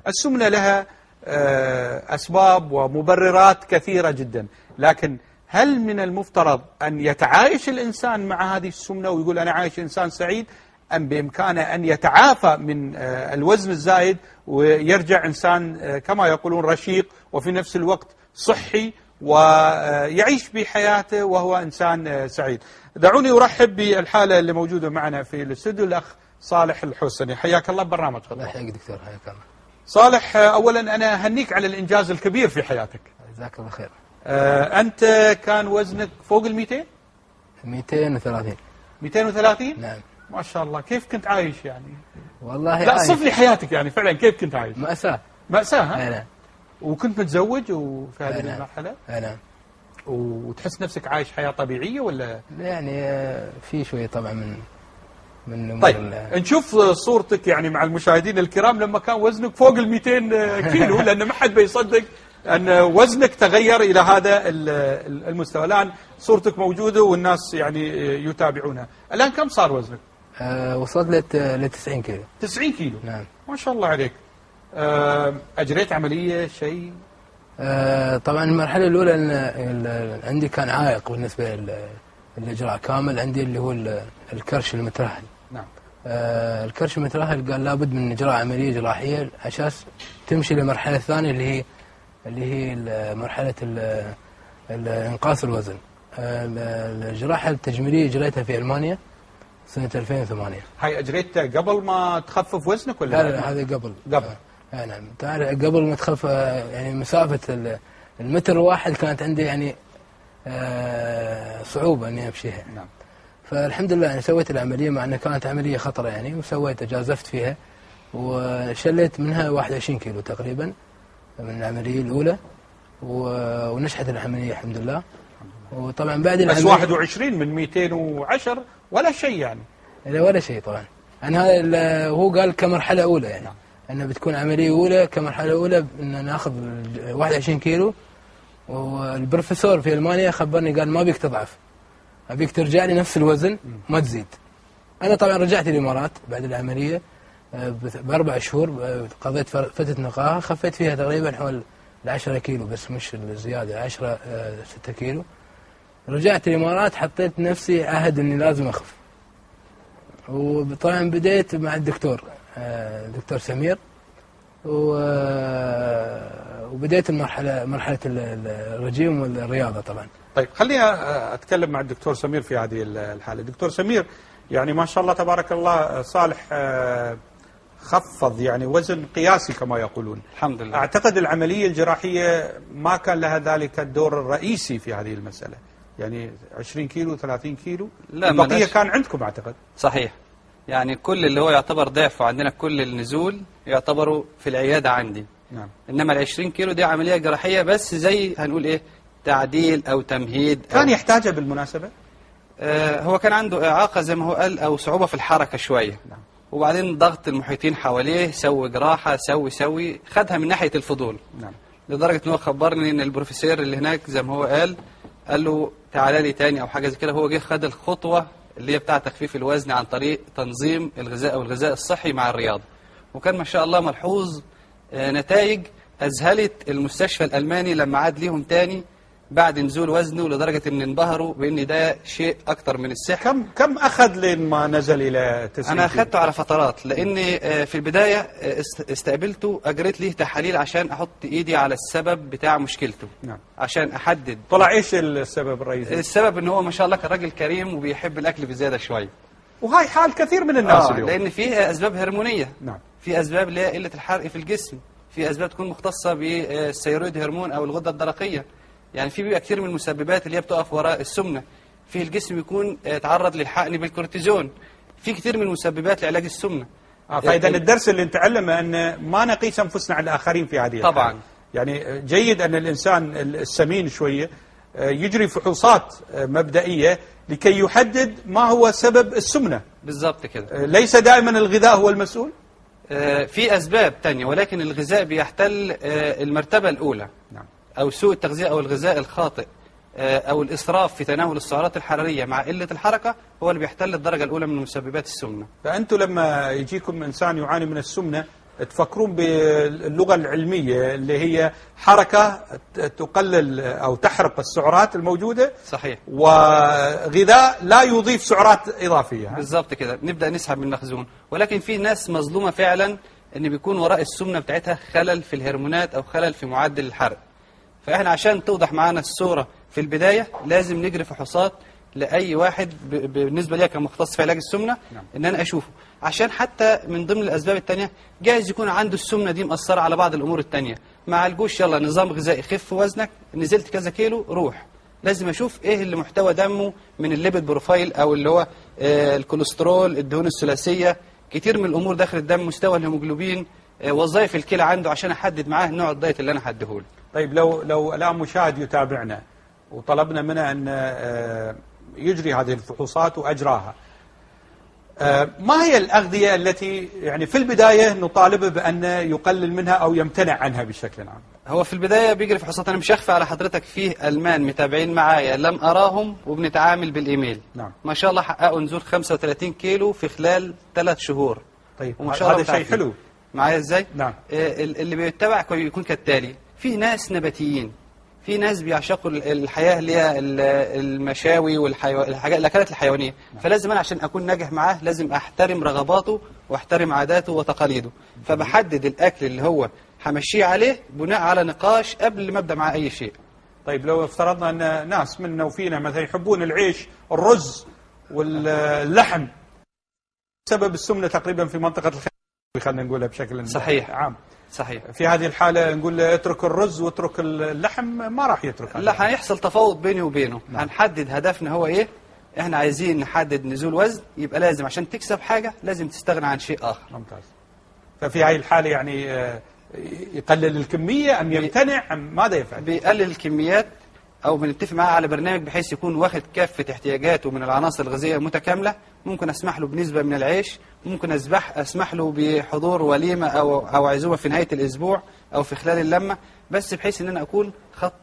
السمنة لها أسباب ومبررات كثيرة جدا، لكن هل من المفترض أن يتعايش الإنسان مع هذه السمنة ويقول أنا عايش إنسان سعيد، أم بإمكانه أن يتعافى من الوزن الزايد ويرجع إنسان كما يقولون رشيق وفي نفس الوقت صحي ويعيش بحياته وهو إنسان سعيد؟ دعوني أرحب بالحالة اللي موجودة معنا في الاستوديو، الأخ صالح الحسني. حياك الله ببرنامج. الله يحييك دكتور، حياك الله. صالح، أولا أنا أهنيك على الإنجاز الكبير في حياتك. جزاك الله خير. أنت كان وزنك فوق ال 200؟ 230. 230؟ نعم. ما شاء الله. كيف كنت عايش يعني؟ والله لا صف لي حياتك يعني فعلا كيف كنت عايش؟ مأساة. مأساة ها؟ نعم. وكنت متزوج وفي هذه المرحلة؟ نعم. وتحس نفسك عايش حياة طبيعية ولا؟ يعني في شوية طبعا من طيب نشوف صورتك يعني مع المشاهدين الكرام لما كان وزنك فوق ال 200 كيلو، لأن ما حد بيصدق أن وزنك تغير إلى هذا المستوى. الآن صورتك موجودة والناس يعني يتابعونها. الآن كم صار وزنك؟ وصلت ل 90 كيلو. 90 كيلو؟ نعم. ما شاء الله عليك. أجريت عملية شيء؟ طبعا المرحلة الأولى عندي كان عائق بالنسبة للإجراء كامل، عندي اللي هو الكرش المترهل. نعم. الكرش المترهل قال لابد من إجراء عملية جراحية عشان تمشي للمرحلة الثانية اللي هي مرحلة إنقاص الوزن. الجراحة التجميلية أجريتها في ألمانيا سنة 2008. هاي أجريتها قبل ما تخفف وزنك ولا؟ لا هذه قبل. نعم. تعرف قبل ما تخف يعني مسافة المتر الواحد كانت عندي يعني صعوبة إني أمشيها. نعم. فالحمد لله أنا سويت العملية، مع أنها كانت عملية خطرة يعني، وسويتها جازفت فيها وشليت منها 21 كيلو تقريبا من العملية الأولى، ونجحت العملية الحمد لله. وطبعا بعد العملية بس 21 من 210 ولا شيء يعني؟ لا ولا شيء طبعا. أنا هذا هو قال كمرحلة أولى يعني. نعم. أنها بتكون عملية أولى كمرحلة أولى أن ناخذ 21 كيلو. والبروفيسور في ألمانيا خبرني قال ما بيك تضعف، أبيك ترجع لي نفس الوزن ما تزيد. أنا طبعا رجعت الإمارات بعد العملية ب4 شهور، قضيت فترة نقاهة خفيت فيها تقريبا حول 10 كيلو، بس مش الزيادة 6 كيلو. رجعت الإمارات حطيت نفسي عهد أني لازم أخف، وطبعا بديت مع الدكتور سمير، وبديت مرحلة الرجيم والرياضة طبعا. طيب خليني أتكلم مع الدكتور سمير في هذه الحالة. دكتور سمير، يعني ما شاء الله تبارك الله صالح خفض يعني وزن قياسي كما يقولون. الحمد لله. أعتقد العملية الجراحية ما كان لها ذلك الدور الرئيسي في هذه المسألة، يعني 20 كيلو 30 كيلو لا، البقية كان عندكم أعتقد. صحيح. يعني كل اللي هو يعتبر ضعف عندنا كل النزول يعتبروا في العيادة عندي. نعم. إنما ال 20 كيلو دي عملية جراحية بس، زي هنقول إيه، تعديل أو تمهيد. كان يحتاجها بالمناسبة؟ هو كان عنده إعاقة زي ما هو قال، أو صعوبة في الحركة شوية. نعم. وبعدين ضغط المحيطين حواليه، سوي جراحة سوي خدها من ناحية الفضول. نعم. لدرجة إن هو خبرني إن البروفيسور اللي هناك زي ما هو قال له تعالى لي تاني أو حاجة زي كده. هو جه خد الخطوة اللي هي بتاع تخفيف الوزن عن طريق تنظيم الغذاء أو الغذاء الصحي مع الرياضة، وكان ما شاء الله ملحوظ نتائج أذهلت المستشفى الألماني لما عاد ليهم تاني بعد نزول وزنه، لدرجة ان انبهروا بان ده شيء اكتر من السحر. كم اخذ لين ما نزل الى 90 انا اخذته على فترات، لاني في البداية استقبلته، اجريت ليه تحاليل عشان احط ايدي على السبب بتاع مشكلته. نعم. عشان احدد. طلع ايش السبب الرئيسي؟ السبب ان هو ما شاء الله كان راجل كريم وبيحب الاكل بزيادة شوية، وهاي حال كثير من الناس اليوم. لان فيه اسباب هرمونية. نعم. في اسباب اللي هي قلة الحرق في الجسم، في اسباب تكون مختصة بالثيرويد هرمون او الغدة الدرقية. يعني في بيبقى كتير من المسببات اللي هي بتقف وراء السمنة. في الجسم يكون تعرض للحقن بالكورتيزون. في كتير من المسببات لعلاج السمنة. فإذا الدرس اللي نتعلمه أن ما نقيس أنفسنا على الآخرين في هذه طبعا الحالة. يعني جيد أن الإنسان السمين شوية يجري فحوصات مبدئية لكي يحدد ما هو سبب السمنة. بالضبط كده. ليس دائما الغذاء هو المسؤول. في أسباب تانية، ولكن الغذاء بيحتل المرتبة الأولى. نعم. أو سوء التغذية أو الغذاء الخاطئ أو الإسراف في تناول السعرات الحرارية مع قلة الحركة هو اللي بيحتل الدرجة الأولى من مسببات السمنة. فأنتم لما يجيكم إنسان يعاني من السمنة تفكرون باللغة العلمية اللي هي حركة تقلل أو تحرق السعرات الموجودة، صحيح، وغذاء لا يضيف سعرات إضافية. بالظبط كده، نبدأ نسحب من المخزون. ولكن في ناس مظلومة فعلا ان بيكون وراء السمنة بتاعتها خلل في الهرمونات او خلل في معدل الحرق. فاحنا عشان توضح معانا الصورة في البداية لازم نجري فحوصات لأي واحد بالنسبة لي كمختص في علاج السمنة، ان انا اشوفه، عشان حتى من ضمن الاسباب التانية جايز يكون عنده السمنة دي مأثرة على بعض الامور التانية. ما عالجوش يلا نظام غذائي، خف وزنك، نزلت كذا كيلو روح، لازم اشوف ايه اللي محتوى دمه من الليبيد بروفايل او اللي هو الكوليسترول، الدهون الثلاثية، كتير من الامور داخل الدم، مستوى الهيموجلوبين، وظائف الكلى عنده، عشان احدد معاه نوع الدايت اللي انا هديهوله. طيب لو الآن مشاهد يتابعنا وطلبنا منه أن يجري هذه الفحوصات وأجراها، ما هي الأغذية التي يعني في البداية نطالبه بأن يقلل منها أو يمتنع عنها بشكل عام؟ هو في البداية بيجري فحوصات، أنا مش هخفى على حضرتك، فيه ألمان متابعين معايا لم أراهم وبنتعامل بالإيميل. نعم. ما شاء الله حققوا نزول 35 كيلو في خلال 3 شهور. طيب وما شاء الله هذا شيء حلو معايا إزاي؟ نعم. اللي بيتبع يكون كالتالي: في ناس نباتيين، في ناس بيعشقوا الحياة اللي هي المشاوي والحاجات الأكلات الحيوانية. فلازم أنا عشان أكون ناجح معاه لازم أحترم رغباته وأحترم عاداته وتقاليده. فبحدد الأكل اللي هو همشيه عليه بناء على نقاش قبل ما أبدأ مع أي شيء. طيب لو افترضنا أن ناس منا وفينا مثلا يحبون العيش، الرز واللحم، سبب السمنة تقريبا في منطقة خلينا نقولها بشكل صحيح عام، صحيح، في هذه الحالة نقول له اترك الرز واترك اللحم، ما راح يترك. لا، هيحصل تفاوض بيني وبينه. نعم. هنحدد هدفنا هو ايه. احنا عايزين نحدد نزول وزن، يبقى لازم عشان تكسب حاجة لازم تستغنى عن شيء آخر. ممتاز. ففي هذه الحالة يعني يقلل الكمية أم يمتنع أم ماذا يفعل؟ بيقلل الكميات، أو بنتفق معاه على برنامج بحيث يكون واخد كافة احتياجاته من العناصر الغذائية متكاملة. ممكن أسمح له بنسبة من العيش، ممكن أسمح له بحضور وليمة أو عزومة في نهاية الأسبوع أو في خلال اللمة، بس بحيث أن أنا أكون خط